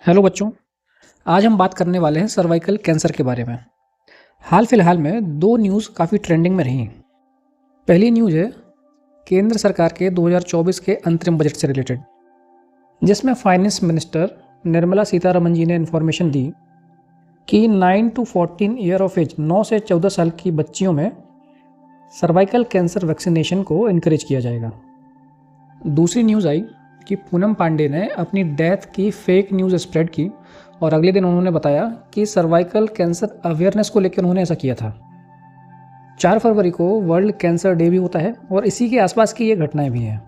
Hello बच्चों। आज हम बात करने वाले हैं सर्वाइकल कैंसर के बारे में। हाल फिलहाल में दो न्यूज़ काफ़ी ट्रेंडिंग में रही। पहली न्यूज़ है केंद्र सरकार के 2024 के अंतरिम बजट से रिलेटेड, जिसमें फाइनेंस मिनिस्टर निर्मला सीतारमन जी ने इन्फॉर्मेशन दी कि 9 to 14 ईयर ऑफ एज 9 से 14 साल की बच्चियों में सर्वाइकल कैंसर वैक्सीनेशन को इनकरेज किया जाएगा। दूसरी न्यूज़ आई कि पूनम पांडे ने अपनी डेथ की फेक न्यूज़ स्प्रेड की और अगले दिन उन्होंने बताया कि सर्वाइकल कैंसर अवेयरनेस को लेकर उन्होंने ऐसा किया था। 4 फरवरी को वर्ल्ड कैंसर डे भी होता है और इसी के आसपास की ये घटनाएं भी हैं।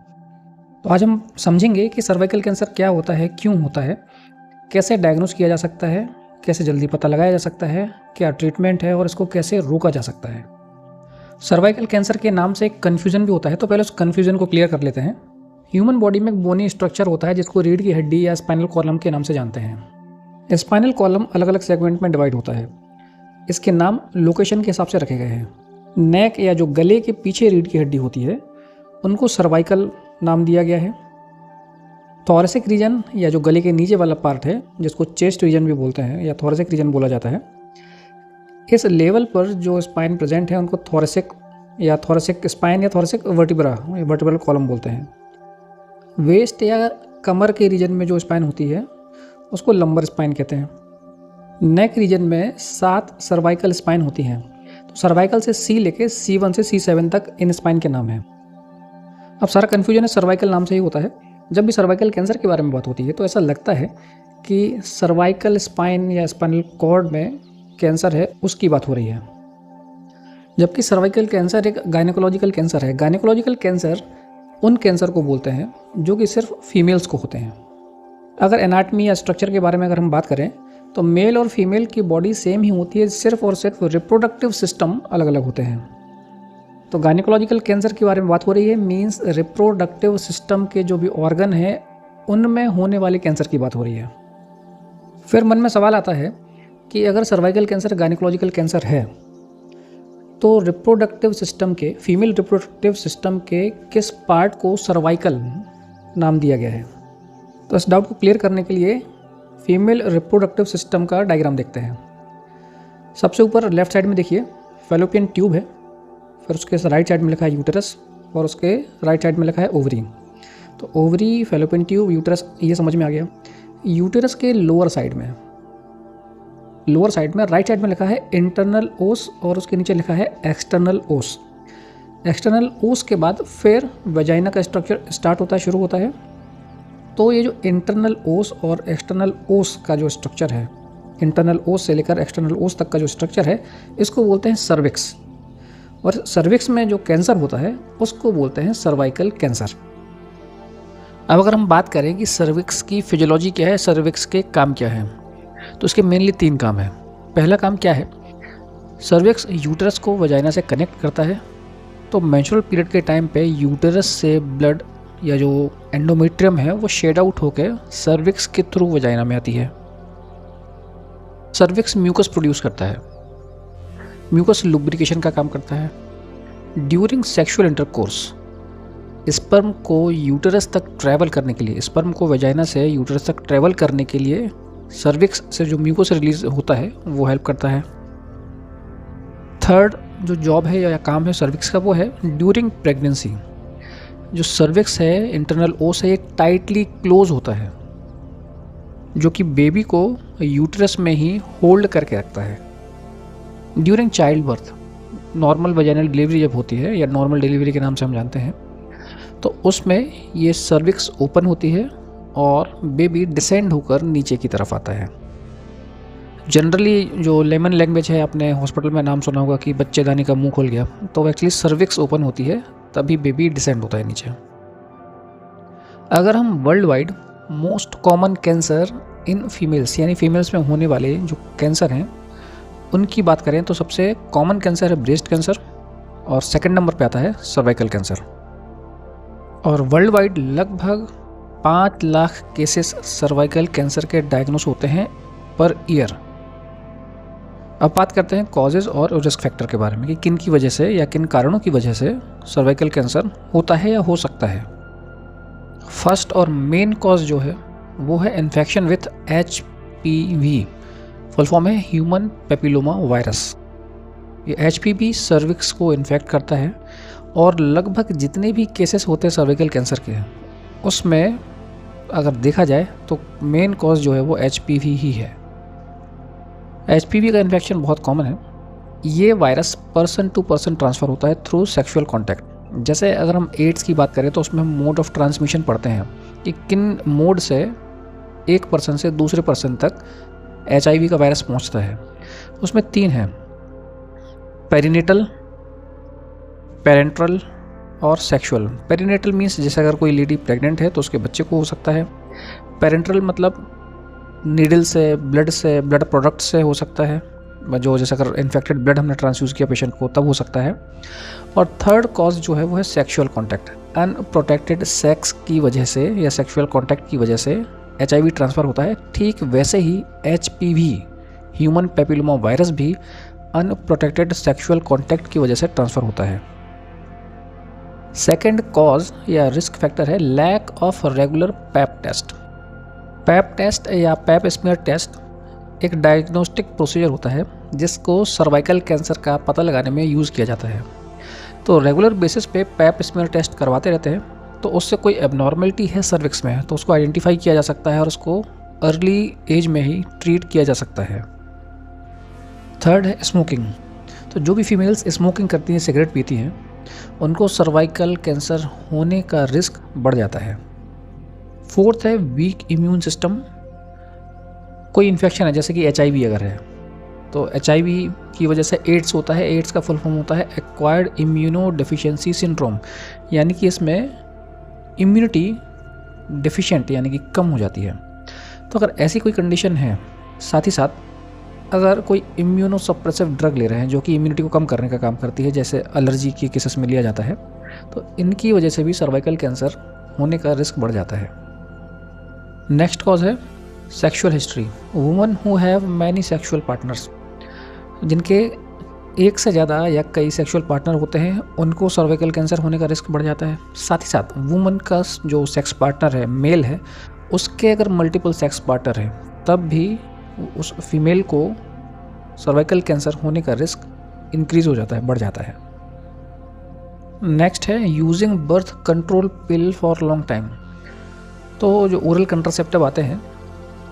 तो आज हम समझेंगे कि सर्वाइकल कैंसर क्या होता है, क्यों होता है, कैसे डायग्नोस किया जा सकता है, कैसे जल्दी पता लगाया जा सकता है, क्या ट्रीटमेंट है और इसको कैसे रोका जा सकता है। सर्वाइकल कैंसर के नाम से एक कन्फ्यूज़न भी होता है, तो पहले उस कन्फ्यूज़न को क्लियर कर लेते हैं। ह्यूमन बॉडी में एक बोनी स्ट्रक्चर होता है जिसको रीढ़ की हड्डी या स्पाइनल कॉलम के नाम से जानते हैं। स्पाइनल कॉलम अलग अलग सेगमेंट में डिवाइड होता है। इसके नाम लोकेशन के हिसाब से रखे गए हैं। नेक या जो गले के पीछे रीढ़ की हड्डी होती है उनको सर्वाइकल नाम दिया गया है। थोरेसिक रीजन या जो गले के नीचे वाला पार्ट है जिसको चेस्ट रीजन भी बोलते हैं या थोरेसिक रीजन बोला जाता है, इस लेवल पर जो स्पाइन प्रेजेंट है उनको थोरेसिक स्पाइन या थोरेसिक वर्टिब्रल कॉलम बोलते हैं। वेस्ट या कमर के रीजन में जो स्पाइन होती है उसको लंबर स्पाइन कहते हैं। नेक रीजन में 7 सर्वाइकल स्पाइन होती हैं। तो सर्वाइकल से C लेके C1 से C7 तक इन स्पाइन के नाम हैं। अब सारा कन्फ्यूजन है सर्वाइकल नाम से ही होता है। जब भी सर्वाइकल कैंसर के बारे में बात होती है तो ऐसा लगता है कि सर्वाइकल स्पाइन या स्पाइनल कॉर्ड में कैंसर है उसकी बात हो रही है, जबकि सर्वाइकल कैंसर एक गायनेकोलॉजिकल कैंसर है। गायनेकोलॉजिकल कैंसर उन कैंसर को बोलते हैं जो कि सिर्फ फीमेल्स को होते हैं। अगर एनाटमी या स्ट्रक्चर के बारे में अगर हम बात करें तो मेल और फीमेल की बॉडी सेम ही होती है, सिर्फ और सिर्फ रिप्रोडक्टिव सिस्टम अलग अलग होते हैं। तो गायनेकोलॉजिकल कैंसर के बारे में बात हो रही है, मींस रिप्रोडक्टिव सिस्टम के जो भी ऑर्गन है उनमें होने वाले कैंसर की बात हो रही है। फिर मन में सवाल आता है कि अगर सर्वाइकल कैंसर गायनेकोलॉजिकल कैंसर है तो रिप्रोडक्टिव सिस्टम के, फीमेल रिप्रोडक्टिव सिस्टम के किस पार्ट को सर्वाइकल नाम दिया गया है। तो इस डाउट को क्लियर करने के लिए फीमेल रिप्रोडक्टिव सिस्टम का डायग्राम देखते हैं। सबसे ऊपर लेफ्ट साइड में देखिए फैलोपियन ट्यूब है, फिर उसके राइट साइड में लिखा है यूटेरस और उसके राइट साइड में लिखा है ओवरी। तो ओवरी, फैलोपियन ट्यूब, यूटेरस, ये समझ में आ गया। यूटेरस के लोअर साइड में राइट साइड में लिखा है इंटरनल ओस और उसके नीचे लिखा है एक्सटर्नल ओस। एक्सटर्नल ओस के बाद फिर वेजाइना का स्ट्रक्चर स्टार्ट होता है, शुरू होता है। तो ये जो इंटरनल ओस और एक्सटर्नल ओस का जो स्ट्रक्चर है, इंटरनल ओस से लेकर एक्सटर्नल ओस तक का जो स्ट्रक्चर है, इसको बोलते हैं सर्विक्स। और सर्विक्स में जो कैंसर होता है उसको बोलते हैं सर्वाइकल कैंसर। अब अगर हम बात करें कि सर्विक्स की फिजियोलॉजी क्या है, सर्विक्स के काम क्या है, तो इसके मेनली 3 काम है। पहला काम क्या है, सर्विक्स यूटेरस को वजाइना से कनेक्ट करता है। तो मेंस्ट्रुअल पीरियड के टाइम पे यूटेरस से ब्लड या जो एंडोमेट्रियम है वो शेड आउट होकर सर्विक्स के थ्रू वजाइना में आती है। सर्विक्स म्यूकस प्रोड्यूस करता है। म्यूकस लुब्रिकेशन का काम करता है। ड्यूरिंग सेक्सुअल इंटरकोर्स स्पर्म को यूटेरस तक ट्रैवल करने के लिए, स्पर्म को वजाइना से यूटेरस तक ट्रैवल करने के लिए सर्विक्स से जो म्यूकस रिलीज होता है वो हेल्प करता है। थर्ड जो जॉब है या काम है सर्विक्स का वो है ड्यूरिंग प्रेगनेंसी। जो सर्विक्स है, इंटरनल ओस है, एक टाइटली क्लोज होता है जो कि बेबी को यूटेरस में ही होल्ड करके रखता है। During child birth, normal vaginal delivery जब होती है या नॉर्मल डिलीवरी के नाम से हम जानते हैं, तो उसमें ये सर्विक्स ओपन होती है और बेबी डिसेंड होकर नीचे की तरफ आता है। जनरली जो लेमन लैंग्वेज है, आपने हॉस्पिटल में नाम सुना होगा कि बच्चेदानी का मुंह खुल गया, तो एक्चुअली सर्विक्स ओपन होती है तभी बेबी डिसेंड होता है नीचे। अगर हम world wide most common cancer in females यानी फीमेल्स में होने वाले जो कैंसर हैं उनकी बात करें तो सबसे कॉमन कैंसर है ब्रेस्ट कैंसर और सेकंड नंबर पे आता है सर्वाइकल कैंसर। और वर्ल्ड वाइड लगभग 5 लाख केसेस सर्वाइकल कैंसर के डायग्नोस होते हैं पर ईयर। अब बात करते हैं कॉजेज़ और रिस्क फैक्टर के बारे में कि किन की वजह से या किन कारणों की वजह से सर्वाइकल कैंसर होता है या हो सकता है। फर्स्ट और मेन कॉज जो है वो है infection with HPV, full form है ह्यूमन पेपिलोमा वायरस। ये HPV सर्विक्स को इन्फेक्ट करता है और लगभग जितने भी केसेस होते हैं सर्विकल कैंसर के, उसमें अगर देखा जाए तो मेन कॉज जो है वो HPV ही है। HPV का इन्फेक्शन बहुत कॉमन है। ये virus person to person transfer होता है थ्रू सेक्सुअल कॉन्टैक्ट। जैसे अगर हम एड्स की बात करें तो उसमें हम मोड ऑफ ट्रांसमिशन पढ़ते हैं कि किन मोड से एक पर्सन से दूसरे पर्सन तक HIV का वायरस पहुंचता है। उसमें 3 हैं, पेरिनेटल, पेरेंट्रल और सेक्सुअल। पेरिनेटल मीन्स जैसे अगर कोई लेडी प्रेग्नेंट है तो उसके बच्चे को हो सकता है। पेरेंट्रल मतलब नीडल से, ब्लड प्रोडक्ट से हो सकता है, जो जैसे अगर इन्फेक्टेड ब्लड हमने ट्रांसफ्यूज़ किया पेशेंट को तब हो सकता है। और थर्ड कॉज जो है वो है सेक्सुअल कॉन्टैक्ट। अनप्रोटेक्टेड सेक्स की वजह से या सेक्सुअल कॉन्टैक्ट की वजह से HIV ट्रांसफ़र होता है। ठीक वैसे ही HPV, ह्यूमन पेपिलोमा वायरस भी अनप्रोटेक्टेड सेक्सुअल कॉन्टैक्ट की वजह से ट्रांसफ़र होता है। सेकेंड कॉज या रिस्क फैक्टर है lack of regular pap test. Pap test या पैप स्मीयर टेस्ट एक डायग्नोस्टिक प्रोसीजर होता है जिसको सर्वाइकल कैंसर का पता लगाने में यूज़ किया जाता है। तो रेगुलर बेसिस पे पैप स्मीयर टेस्ट करवाते रहते हैं, तो उससे कोई एबनॉर्मेलिटी है सर्विक्स में तो उसको आइडेंटिफाई किया जा सकता है और उसको अर्ली एज में ही ट्रीट किया जा सकता है। थर्ड है स्मोकिंग। तो जो भी फीमेल्स स्मोकिंग करती हैं, सिगरेट पीती हैं, उनको सर्वाइकल कैंसर होने का रिस्क बढ़ जाता है। फोर्थ है वीक इम्यून सिस्टम। कोई इन्फेक्शन है जैसे कि HIV अगर है तो HIV की वजह से एड्स होता है। एड्स का फुल फॉर्म होता है एक्वायर्ड इम्यूनो डेफिशिएंसी सिंड्रोम, यानी कि इसमें इम्यूनिटी डेफिशिएंट यानी कि कम हो जाती है। तो अगर ऐसी कोई कंडीशन है, साथ ही साथ अगर कोई इम्यूनो सप्रेसिव ड्रग ले रहे हैं जो कि इम्यूनिटी को कम करने का काम करती है, जैसे एलर्जी के केसेस में लिया जाता है, तो इनकी वजह से भी सर्वाइकल कैंसर होने का रिस्क बढ़ जाता है। नेक्स्ट कॉज है sexual history. Woman who have many sexual partners, जिनके एक से ज़्यादा या कई सेक्सुअल पार्टनर होते हैं, उनको सर्वाइकल कैंसर होने का रिस्क बढ़ जाता है। साथ ही साथ वुमन का जो सेक्स पार्टनर है, मेल है, उसके अगर मल्टीपल सेक्स पार्टनर है तब भी उस फीमेल को सर्वाइकल कैंसर होने का रिस्क इंक्रीज हो जाता है, बढ़ जाता है। नेक्स्ट है using birth control pill for long time. तो जो ओरल कंट्रासेप्टिव आते हैं,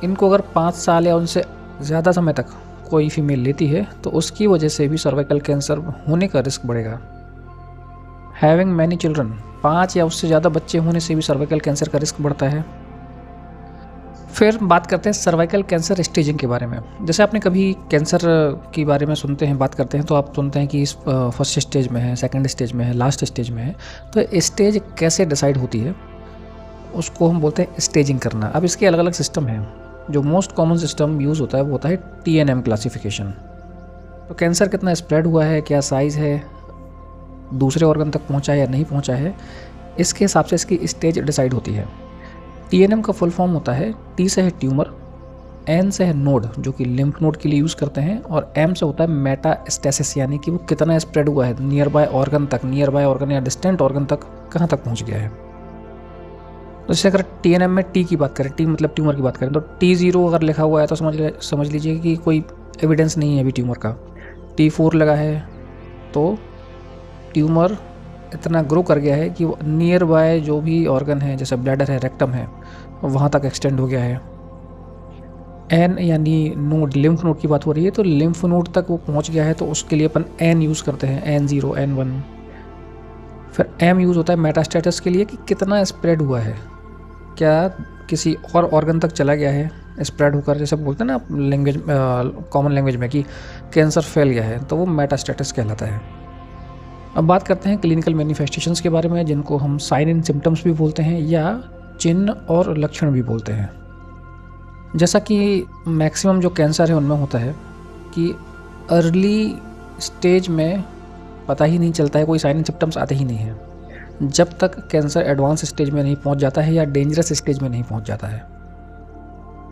इनको अगर 5 साल या उनसे ज़्यादा समय तक कोई फीमेल लेती है तो उसकी वजह से भी सर्वाइकल कैंसर होने का रिस्क बढ़ेगा। हैविंग मैनी चिल्ड्रन, 5 या उससे ज़्यादा बच्चे होने से भी सर्वाइकल कैंसर का रिस्क बढ़ता है। फिर बात करते हैं सर्वाइकल कैंसर स्टेजिंग के बारे में। जैसे आपने कभी कैंसर के बारे में सुनते हैं, बात करते हैं, तो आप सुनते हैं कि इस फर्स्ट स्टेज में है, सेकंड स्टेज में है, लास्ट स्टेज में है। तो स्टेज कैसे डिसाइड होती है उसको हम बोलते हैं स्टेजिंग करना। अब इसके अलग अलग सिस्टम हैं। जो मोस्ट कॉमन सिस्टम यूज़ होता है वो होता है TNM क्लासिफिकेशन। तो कैंसर कितना स्प्रेड हुआ है, क्या साइज़ है, दूसरे ऑर्गन तक पहुंचा है या नहीं पहुंचा है, इसके हिसाब से इसकी स्टेज डिसाइड होती है। TNM का फुल फॉर्म होता है, T से है ट्यूमर, N से है नोड जो कि लिम्फ नोड के लिए यूज़ करते हैं, और M से होता है मेटास्टेसिस, यानी कि वो कितना स्प्रेड हुआ है नियर बाय ऑर्गन तक, नियर बाय ऑर्गन या डिस्टेंट ऑर्गन तक कहाँ तक पहुँच गया है। तो जैसे अगर TNM में T की बात करें, T मतलब ट्यूमर की बात करें, तो T0 अगर लिखा हुआ है तो समझ लीजिए कि कोई एविडेंस नहीं है अभी ट्यूमर का। T4 लगा है तो ट्यूमर इतना ग्रो कर गया है कि वो नियर बाय जो भी ऑर्गन है, जैसे ब्लैडर है, रेक्टम है, वहाँ तक एक्सटेंड हो गया है। N यानी नोड, लिम्फ नोड की बात हो रही है, तो लिम्फ नोड तक वो पहुँच गया है तो उसके लिए अपन N यूज़ करते हैं, N0, N1। फिर M यूज़ होता है मेटास्टेटस के लिए कि कितना स्प्रेड हुआ है, क्या किसी और ऑर्गन तक चला गया है स्प्रेड होकर, जैसे बोलते हैं ना लैंग्वेज, कॉमन लैंग्वेज में कि कैंसर फैल गया है, तो वो मेटास्टेटस कहलाता है। अब बात करते हैं क्लिनिकल मैनिफेस्टेशंस के बारे में, जिनको हम साइन एंड सिम्टम्स भी बोलते हैं या चिन्ह और लक्षण भी बोलते हैं। जैसा कि मैक्सिमम जो कैंसर है उनमें होता है कि अर्ली स्टेज में पता ही नहीं चलता है, कोई साइन एंड सिम्टम्स आते ही नहीं हैं जब तक कैंसर एडवांस स्टेज में नहीं पहुंच जाता है या डेंजरस स्टेज में नहीं पहुंच जाता है।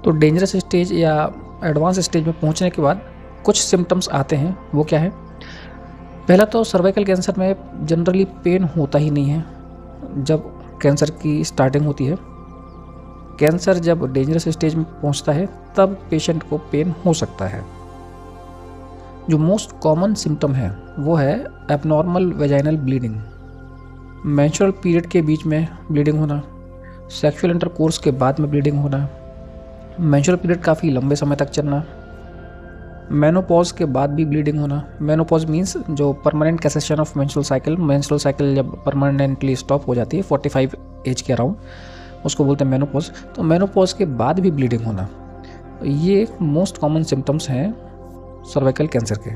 तो डेंजरस स्टेज या एडवांस स्टेज में पहुंचने के बाद कुछ सिम्टम्स आते हैं, वो क्या है? पहला तो सर्वाइकल कैंसर में जनरली पेन होता ही नहीं है जब कैंसर की स्टार्टिंग होती है। कैंसर जब डेंजरस स्टेज में पहुंचता है तब पेशेंट को पेन हो सकता है। जो मोस्ट कॉमन सिम्टम है वो है abnormal vaginal bleeding, menstrual period के बीच में ब्लीडिंग होना, सेक्सुअल इंटरकोर्स के बाद में ब्लीडिंग होना, मेंस्ट्रुअल पीरियड काफ़ी लंबे समय तक चलना, मेनोपॉज के बाद भी ब्लीडिंग होना। मेनोपॉज मीन्स जो permanent cassation of menstrual cycle जब परमानेंटली स्टॉप हो जाती है 45 एज के अराउंड, उसको बोलते हैं मेनोपॉज। तो मेनोपॉज के बाद भी ब्लीडिंग होना, ये मोस्ट कॉमन सिम्टम्स हैं सर्वाइकल कैंसर के।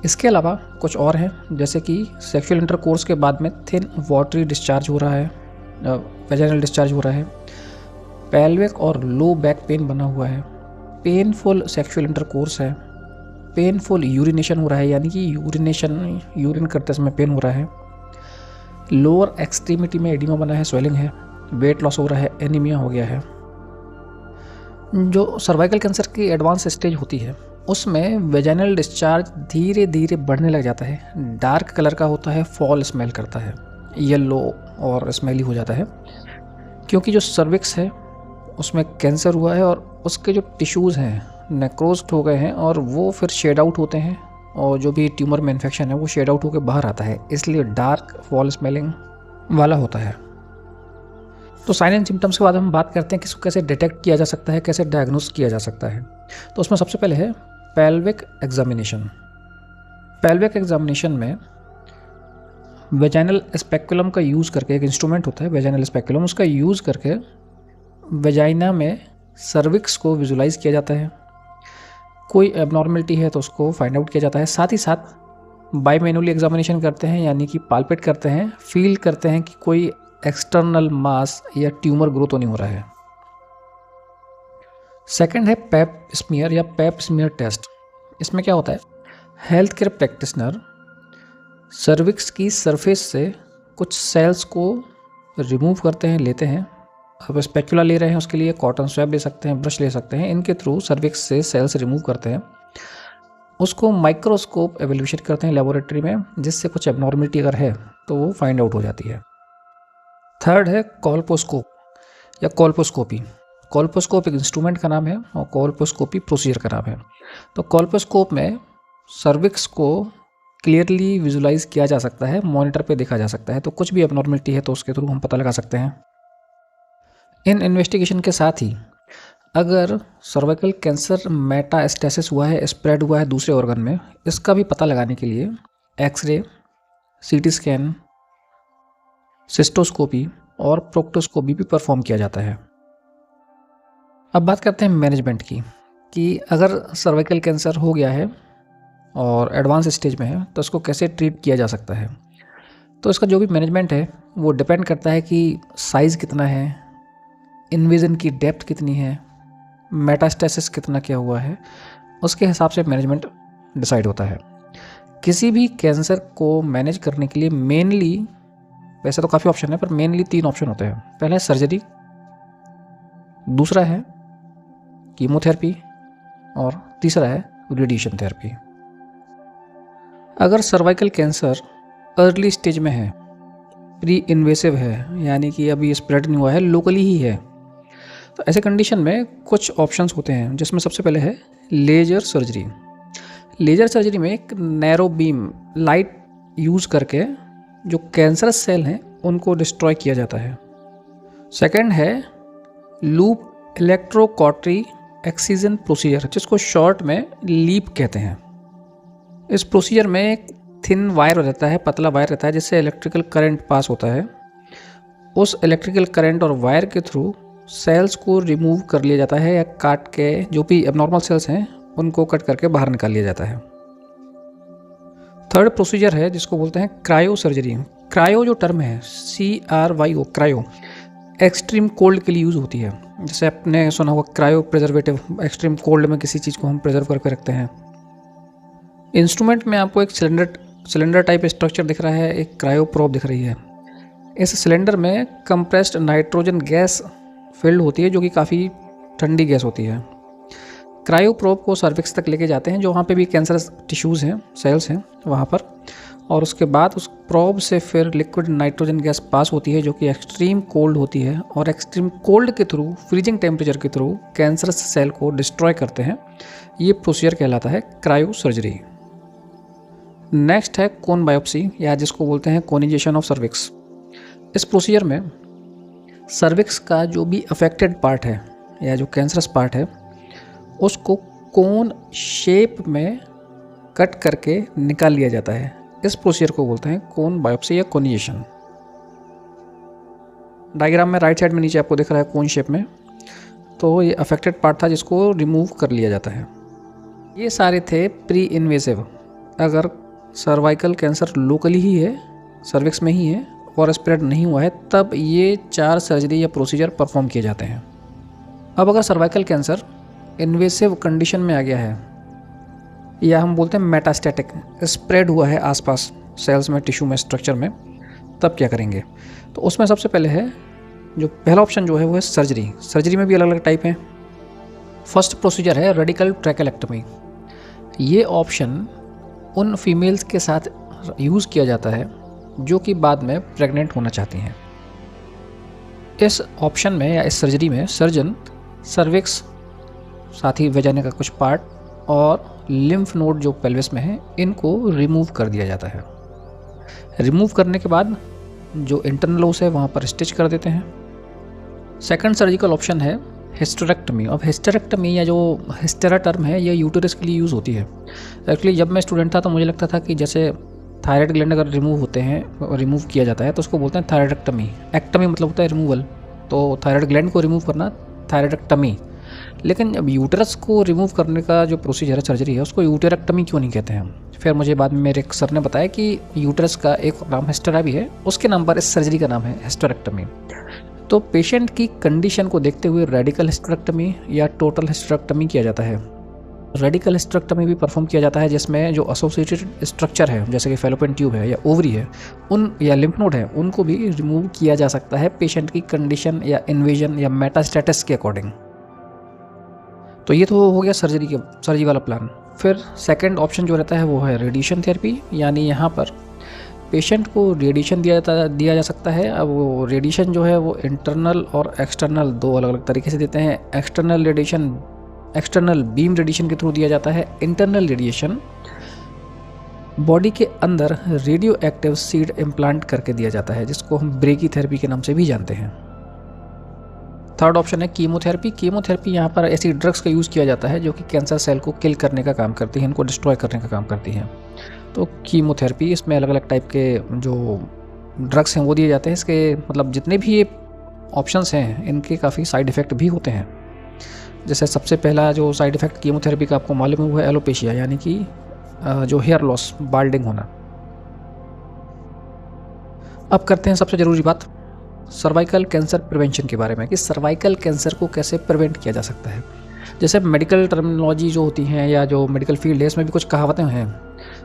इसके अलावा कुछ और हैं, जैसे कि सेक्सुअल इंटरकोर्स के बाद में थिन वाटरी डिस्चार्ज हो रहा है, वेजाइनल डिस्चार्ज हो रहा है, पेल्विक और लो बैक पेन बना हुआ है, पेनफुल सेक्सुअल इंटरकोर्स है, पेनफुल यूरिनेशन हो रहा है, यानी कि यूरिन करते समय पेन हो रहा है, लोअर एक्सट्रीमिटी में एडिमा बना है, स्वेलिंग है, वेट लॉस हो रहा है, एनीमिया हो गया है। जो सर्वाइकल कैंसर की एडवांस स्टेज होती है उसमें वेजाइनल डिस्चार्ज धीरे धीरे बढ़ने लग जाता है, डार्क कलर का होता है, फॉल स्मेल करता है, येलो और स्मेली हो जाता है, क्योंकि जो सर्विक्स है उसमें कैंसर हुआ है और उसके जो टिश्यूज़ हैं नेक्रोज्ड हो गए हैं और वो फिर शेड आउट होते हैं, और जो भी ट्यूमर में इन्फेक्शन है वो शेड आउट होकर बाहर आता है, इसलिए डार्क फॉल स्मेलिंग वाला होता है। तो साइन एंड सिम्टम्स के बाद हम बात करते हैं कि इसको कैसे डिटेक्ट किया जा सकता है, कैसे डायग्नोस किया जा सकता है। तो उसमें सबसे पहले है पेल्विक एग्जामिनेशन। पेल्विक एग्जामिनेशन में वेजाइनल स्पेकुलम का यूज़ करके, एक इंस्ट्रूमेंट होता है वेजाइनल स्पेकुलम, उसका यूज़ करके वेजाइना में सर्विक्स को विजुलाइज किया जाता है। कोई एबनॉर्मलिटी है तो उसको फाइंड आउट किया जाता है। साथ ही साथ बाईमैनुअली एग्जामिनेशन करते हैं, यानी कि पाल्पेट करते हैं, फील करते हैं कि कोई एक्सटर्नल मास या ट्यूमर ग्रो तो नहीं हो रहा है। सेकंड है पेप स्मीयर या पेप स्मीयर टेस्ट। इसमें क्या होता है, हेल्थ केयर प्रैक्टिशनर सर्विक्स की सरफेस से कुछ सेल्स को रिमूव करते हैं, लेते हैं। अब स्पेक्युला ले रहे हैं उसके लिए कॉटन स्वैब ले सकते हैं, ब्रश ले सकते हैं, इनके थ्रू सर्विक्स से सेल्स रिमूव करते हैं, उसको माइक्रोस्कोप एवेल्यूशन करते हैं लेबोरेटरी में, जिससे कुछ एबनॉर्मलिटी अगर है तो वो फाइंड आउट हो जाती है। थर्ड है कॉल्पोस्कोप या कॉल्पोस्कोपी। कॉल्पोस्कोप एक इंस्ट्रूमेंट का नाम है और कॉल्पोस्कोपी प्रोसीजर का नाम है। तो कॉल्पोस्कोप में सर्विक्स को क्लियरली विजुलाइज किया जा सकता है, मॉनिटर पे देखा जा सकता है, तो कुछ भी एबनॉर्मलिटी है तो उसके थ्रू हम पता लगा सकते हैं। इन इन्वेस्टिगेशन के साथ ही अगर सर्वाइकल कैंसर मेटास्टेसिस हुआ है, स्प्रेड हुआ है दूसरे ऑर्गन में, इसका भी पता लगाने के लिए एक्सरे, सीटी स्कैन, सिस्टोस्कोपी और प्रोक्टोस्कोपी भी परफॉर्म किया जाता है। अब बात करते हैं मैनेजमेंट की, कि अगर सर्वाइकल कैंसर हो गया है और एडवांस स्टेज में है तो इसको कैसे ट्रीट किया जा सकता है। तो इसका जो भी मैनेजमेंट है वो डिपेंड करता है कि साइज़ कितना है, इन्वेजन की डेप्थ कितनी है, मेटास्टेसिस कितना क्या हुआ है, उसके हिसाब से मैनेजमेंट डिसाइड होता है। किसी भी कैंसर को मैनेज करने के लिए मेनली, वैसे तो काफ़ी ऑप्शन है पर मेनली 3 ऑप्शन होते हैं। पहला है सर्जरी, दूसरा है कीमोथेरेपी और तीसरा है रेडिएशन थेरेपी। अगर सर्वाइकल कैंसर अर्ली स्टेज में है, प्री इन्वेसिव है, यानी कि अभी स्प्रेड नहीं हुआ है, लोकली ही है, तो ऐसे कंडीशन में कुछ ऑप्शंस होते हैं, जिसमें सबसे पहले है लेजर सर्जरी। लेजर सर्जरी में एक नैरो बीम लाइट यूज़ करके जो कैंसरस सेल हैं उनको डिस्ट्रॉय किया जाता है। सेकंड है लूप इलेक्ट्रोकॉटरी एक्सीजन प्रोसीजर, जिसको शॉर्ट में लीप कहते हैं। इस प्रोसीजर में एक थिन वायर रहता है, पतला वायर रहता है, जिससे इलेक्ट्रिकल करंट पास होता है। उस इलेक्ट्रिकल करंट और वायर के थ्रू सेल्स को रिमूव कर लिया जाता है, या काट के जो भी एबनॉर्मल सेल्स हैं उनको कट करके बाहर निकाल लिया जाता है। थर्ड प्रोसीजर है जिसको बोलते हैं क्रायो सर्जरी। क्रायो जो टर्म है CRYO, क्रायो, एक्सट्रीम कोल्ड के लिए यूज़ होती है। जैसे आपने सुना होगा क्रायो प्रिजर्वेटिव, एक्सट्रीम कोल्ड में किसी चीज़ को हम प्रिजर्व करके रखते हैं। इंस्ट्रूमेंट में आपको एक सिलेंडर टाइप स्ट्रक्चर दिख रहा है, एक क्रायो प्रोब दिख रही है। इस सिलेंडर में कंप्रेस्ड नाइट्रोजन गैस फिल्ड होती है, जो कि काफ़ी ठंडी गैस होती है। क्रायो प्रोब को सर्विक्स तक लेके जाते हैं, जो वहाँ पे भी कैंसरस टिश्यूज़ हैं, सेल्स हैं वहाँ पर, और उसके बाद उस प्रोब से फिर लिक्विड नाइट्रोजन गैस पास होती है जो कि एक्सट्रीम कोल्ड होती है, और एक्सट्रीम कोल्ड के थ्रू, फ्रीजिंग टेम्परेचर के थ्रू कैंसरस सेल को डिस्ट्रॉय करते हैं। ये प्रोसीजर कहलाता है क्रायो सर्जरी। नेक्स्ट है कोन बायोप्सी, या जिसको बोलते हैं कोनिजेशन ऑफ सर्विक्स। इस प्रोसीजर में सर्विक्स का जो भी अफेक्टेड पार्ट है या जो कैंसरस पार्ट है उसको कोन शेप में कट करके निकाल लिया जाता है। इस प्रोसीजर को बोलते हैं कोन बायोप्सी या कोनिजेशन। डायग्राम में राइट साइड में नीचे आपको दिख रहा है कोन शेप में, तो ये अफेक्टेड पार्ट था जिसको रिमूव कर लिया जाता है। ये सारे थे प्री इन्वेसिव। अगर सर्वाइकल कैंसर लोकली ही है, सर्विक्स में ही है और स्प्रेड नहीं हुआ है, तब ये 4 सर्जरी या प्रोसीजर परफॉर्म किए जाते हैं। अब अगर सर्वाइकल कैंसर इन्वेसिव कंडीशन में आ गया है, या हम बोलते हैं मेटास्टैटिक, स्प्रेड हुआ है आसपास सेल्स में, टिश्यू में, स्ट्रक्चर में, तब क्या करेंगे? तो उसमें सबसे पहले है, जो पहला ऑप्शन जो है वो है सर्जरी। सर्जरी में भी अलग अलग टाइप हैं। फर्स्ट प्रोसीजर है रेडिकल ट्रैकेलेक्टमी। ये ऑप्शन उन फीमेल्स के साथ यूज़ किया जाता है जो कि बाद में प्रेग्नेंट होना चाहती हैं। इस ऑप्शन में या इस सर्जरी में सर्जन सर्विक्स, साथ ही वेजाइना का कुछ पार्ट और लिम्फ नोड जो पेल्विस में है, इनको रिमूव कर दिया जाता है। रिमूव करने के बाद जो इंटरनल ओस है वहाँ पर स्टिच कर देते हैं। सेकंड सर्जिकल ऑप्शन है हिस्टेरेक्टमी। अब हिस्टेरेक्टमी या जो हिस्टेरा टर्म है, ये यूटेरस के लिए यूज़ होती है। एक्चुअली जब मैं स्टूडेंट था तो मुझे लगता था कि जैसे थायराइड ग्लैंड अगर रिमूव होते हैं, रिमूव किया जाता है, तो उसको बोलते हैं थायराइडेक्टमी। एक्टमी मतलब होता है रिमूवल, तो थायराइड ग्लैंड को रिमूव करना थायराइडेक्टमी। लेकिन अब यूटेरस को रिमूव करने का जो प्रोसीजर है, सर्जरी है, उसको यूटेरेक्टमी क्यों नहीं कहते हैं? फिर मुझे बाद में मेरे एक सर ने बताया कि यूटेरस का एक नाम हिस्टेरा भी है, उसके नाम पर इस सर्जरी का नाम है हिस्टेरेक्टमी। तो पेशेंट की कंडीशन को देखते हुए रेडिकल हिस्टेरेक्टमी या टोटल हिस्टेरेक्टमी किया जाता है। रेडिकल हिस्टेरेक्टमी भी परफॉर्म किया जाता है जिसमें जो एसोसिएटेड स्ट्रक्चर है, जैसे कि फैलोपियन ट्यूब है या ओवरी है, उन या लिम्फ नोड है, उनको भी रिमूव किया जा सकता है पेशेंट की कंडीशन या इन्वेजन या मेटास्टेटस के अकॉर्डिंग। तो ये तो हो गया सर्जरी वाला प्लान। फिर सेकंड ऑप्शन जो रहता है वो है रेडिएशन थेरेपी, यानी यहाँ पर पेशेंट को रेडिएशन दिया जा सकता है। अब वो रेडिएशन जो है वो इंटरनल और एक्सटर्नल दो अलग अलग तरीके से देते हैं। External radiation external beam radiation के थ्रू दिया जाता है। इंटरनल रेडिएशन बॉडी के अंदर रेडियो एक्टिव सीड इम्प्लांट करके दिया जाता है, जिसको हम ब्रेकी थेरेपी के नाम से भी जानते हैं। थर्ड ऑप्शन है कीमोथेरेपी। कीमोथेरेपी यहाँ पर ऐसी ड्रग्स का यूज़ किया जाता है जो कि कैंसर सेल को किल करने का काम करती हैं, इनको डिस्ट्रॉय करने का काम करती हैं। तो कीमोथेरेपी, इसमें अलग अलग टाइप के जो ड्रग्स हैं वो दिए जाते हैं। इसके मतलब जितने भी ये ऑप्शंस हैं, इनके काफ़ी साइड इफ़ेक्ट भी होते हैं। जैसे सबसे पहला जो साइड इफ़ेक्ट कीमोथेरेपी का आपको मालूम है वो है एलोपेशिया, यानी कि जो हेयर लॉस, बाल्डिंग होना। अब करते हैं सबसे ज़रूरी बात, सर्वाइकल कैंसर प्रिवेंशन के बारे में, कि सर्वाइकल कैंसर को कैसे प्रिवेंट किया जा सकता है। जैसे मेडिकल टर्मिनोलॉजी जो होती हैं या जो मेडिकल फील्ड है, इसमें भी कुछ कहावतें हैं।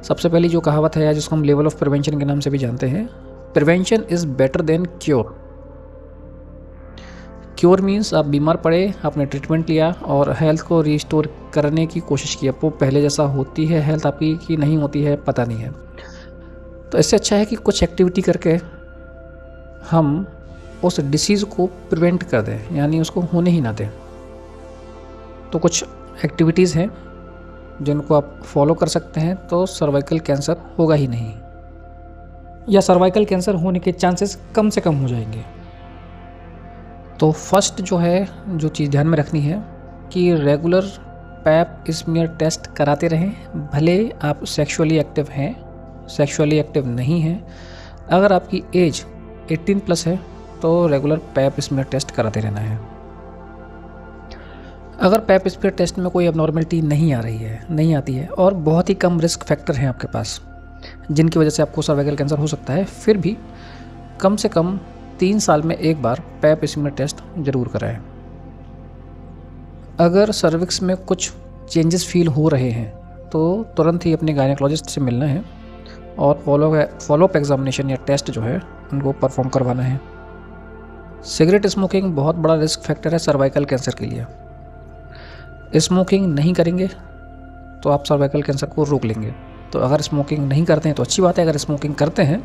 सबसे पहली जो कहावत है, जिसको हम लेवल ऑफ प्रिवेंशन के नाम से भी जानते हैं, prevention is better than cure. Cure means आप बीमार पड़े, आपने ट्रीटमेंट लिया और हेल्थ को रिस्टोर करने की कोशिश की। वो पहले जैसा होती है हेल्थ आपकी कि नहीं होती है, पता नहीं है। तो इससे अच्छा है कि कुछ एक्टिविटी करके हम उस डिसीज़ को प्रिवेंट कर दें, यानी उसको होने ही ना दें। तो कुछ एक्टिविटीज़ हैं जिनको आप फॉलो कर सकते हैं, तो सर्वाइकल कैंसर होगा ही नहीं, या सर्वाइकल कैंसर होने के चांसेस कम से कम हो जाएंगे। तो फर्स्ट जो चीज़ ध्यान में रखनी है कि रेगुलर पैप स्मीयर टेस्ट कराते रहें, भले आप सेक्सुअली एक्टिव हैं, सेक्सुअली एक्टिव नहीं हैं। अगर आपकी एज 18 प्लस है तो रेगुलर पैप स्मीयर टेस्ट कराते रहना है। अगर पैप स्मीयर टेस्ट में कोई एबनॉर्मलिटी नहीं आती है और बहुत ही कम रिस्क फैक्टर हैं आपके पास जिनकी वजह से आपको सर्वाइकल कैंसर हो सकता है, फिर भी कम से कम 3 साल में एक बार पैप स्मीयर टेस्ट ज़रूर कराएं। अगर सर्विक्स में कुछ चेंजेस फील हो रहे हैं तो तुरंत ही अपने गायनेकोलॉजिस्ट से मिलना है और फॉलोअप एग्जामिनेशन या टेस्ट जो है उनको परफॉर्म करवाना है। सिगरेट स्मोकिंग बहुत बड़ा रिस्क फैक्टर है सर्वाइकल कैंसर के लिए। स्मोकिंग नहीं करेंगे तो आप सर्वाइकल कैंसर को रोक लेंगे। तो अगर स्मोकिंग नहीं करते हैं तो अच्छी बात है, अगर स्मोकिंग करते हैं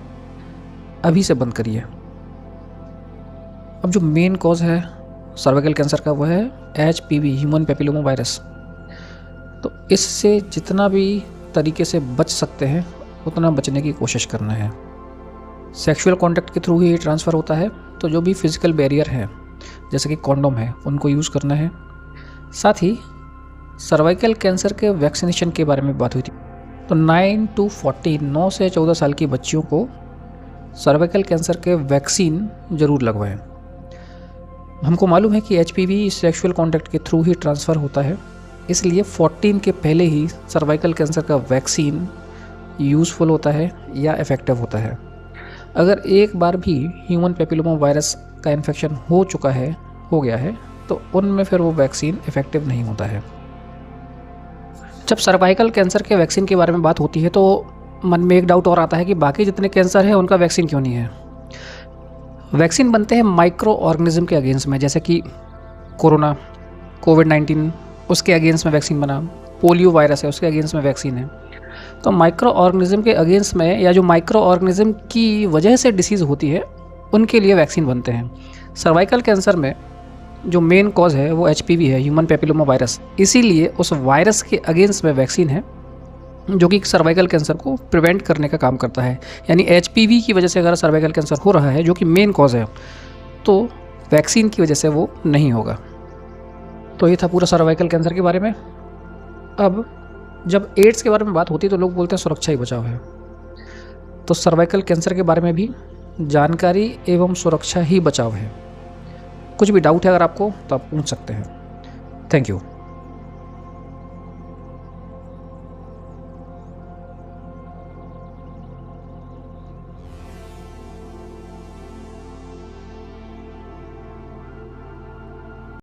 अभी से बंद करिए। अब जो मेन कॉज है सर्वाइकल कैंसर का वो है HPV, ह्यूमन पैपिलोमा वायरस। तो इससे जितना भी तरीके से बच सकते हैं उतना बचने की कोशिश करना है। सेक्सुअल कांटेक्ट के थ्रू ही ट्रांसफ़र होता है, तो जो भी फिज़िकल बैरियर है जैसे कि कॉन्डोम है उनको यूज़ करना है। साथ ही सर्वाइकल कैंसर के वैक्सीनेशन के बारे में बात हुई थी, तो 9 to 14 9 से 14 साल की बच्चियों को सर्वाइकल कैंसर के वैक्सीन ज़रूर लगवाएं। हमको मालूम है कि HPV सेक्सुअल कांटेक्ट के थ्रू ही ट्रांसफ़र होता है, इसलिए 14 के पहले ही सर्वाइकल कैंसर का वैक्सीन यूज़फुल होता है या इफ़ेक्टिव होता है। अगर एक बार भी ह्यूमन पैपिलोमा वायरस का इन्फेक्शन हो गया है तो उनमें फिर वो वैक्सीन इफ़ेक्टिव नहीं होता है। जब सर्वाइकल कैंसर के वैक्सीन के बारे में बात होती है तो मन में एक डाउट और आता है कि बाकी जितने कैंसर हैं उनका वैक्सीन क्यों नहीं है। वैक्सीन बनते हैं माइक्रो ऑर्गेनिज्म के अगेंस्ट में, जैसे कि कोरोना, कोविड-19 उसके अगेंस्ट में वैक्सीन बना, पोलियो वायरस है उसके अगेंस्ट में वैक्सीन है। तो माइक्रो ऑर्गेनिज्म के अगेंस्ट में या जो माइक्रो ऑर्गेनिज्म की वजह से डिसीज़ होती है उनके लिए वैक्सीन बनते हैं। सर्वाइकल कैंसर में जो मेन कॉज है वो HPV है, ह्यूमन पैपिलोमा वायरस, इसीलिए उस वायरस के अगेंस्ट में वैक्सीन है जो कि सर्वाइकल कैंसर को प्रिवेंट करने का काम करता है। यानी HPV की वजह से अगर सर्वाइकल कैंसर हो रहा है जो कि मेन कॉज है तो वैक्सीन की वजह से वो नहीं होगा। तो ये था पूरा सर्वाइकल कैंसर के बारे में। अब जब एड्स के बारे में बात होती है तो लोग बोलते हैं सुरक्षा ही बचाव है, तो सर्वाइकल कैंसर के बारे में भी जानकारी एवं सुरक्षा ही बचाव है। कुछ भी डाउट है अगर आपको तो आप पूछ सकते हैं। Thank you.